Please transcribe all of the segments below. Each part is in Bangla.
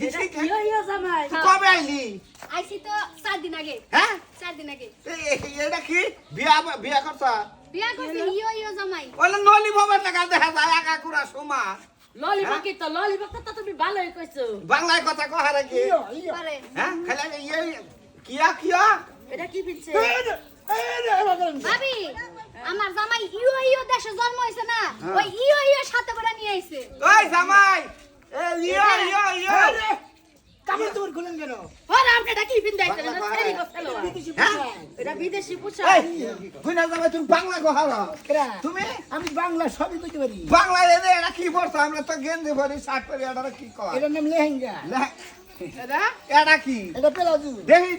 ইয়ো জামাই কবে আইলি আইছি তো 4 দিন আগে হ্যাঁ 4 দিন আগে এটা কি বিয়া করছ বিয়া করছি ইয়ো জামাই ওলা নলি বাবার টাকা দেখা যায় একা কুড়া সোমা ললিপপ কি তো ললিপপ তো তুমি ভালোই কইছো বাংলায় কথা কহারে কি পারে হ্যাঁ খালি কিয়া কিয়া এটা কি পিনছে ভাবি আমার জামাই ইয়ো দেশে জন্ম হইছে না ওই ইয়ো সাথে করে নিয়ে আইছে ওই জামাই এ ইয়া কাপড় তোর খুলেন কেন ওরে আপনি এটা কি পিন দাইছেন না ছেড়ি গছলো এটা বিদেশি পোশাক কইনা জামাই তুমি বাংলা কহারা তুমি আমি বাংলা সবই কইতে পারি বাংলা এটা কি পড়ছ আমরা তো গেঞ্জি ভরি শার্ট পরি এটা কি কয় এটার নাম লেহেঙ্গা এটা কি এটা পেলাজু দেখি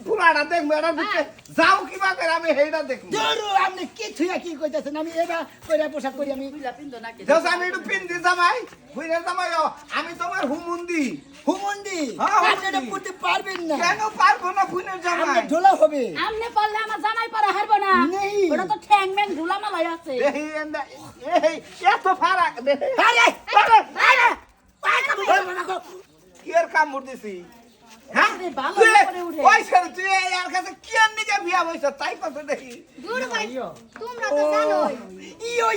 পুরাটা দেখবো এটা দিচ্ছে যাও কিবা করে আমি সেইটা দেখবো দূর আপনি কি থুয়া কি কইতাছেন আমি এবা কইরা পোশাক করি আমি বুইলা পিন না কি যাও আমি একটু পিন দি জামাই বুঝলে জামাই আমি তোমার হুমুন্দি হুমন্দি হ্যাঁ, আপনি এটা পড়তে পারবেন না কেন পারবো না বুনের জামাই আপনি ঢোলা হবে আমনে পারলে আমার জামাই পরা হারবো না নেই। ওটা তো ঠ্যাং ম্যাং ঢুলা মালাই আছে দেখি এই এত ফারাক দেখি আরে কি এর কাম করতেছি হ্যাঁ আরে ভালো তুই করে উঠে। ওই ছেলে তুই এর কাছে কি আর নিজে বিয়া বইছ তাই কথা দেখি দূর ভাই তোমরা তো জানোই ইয়ো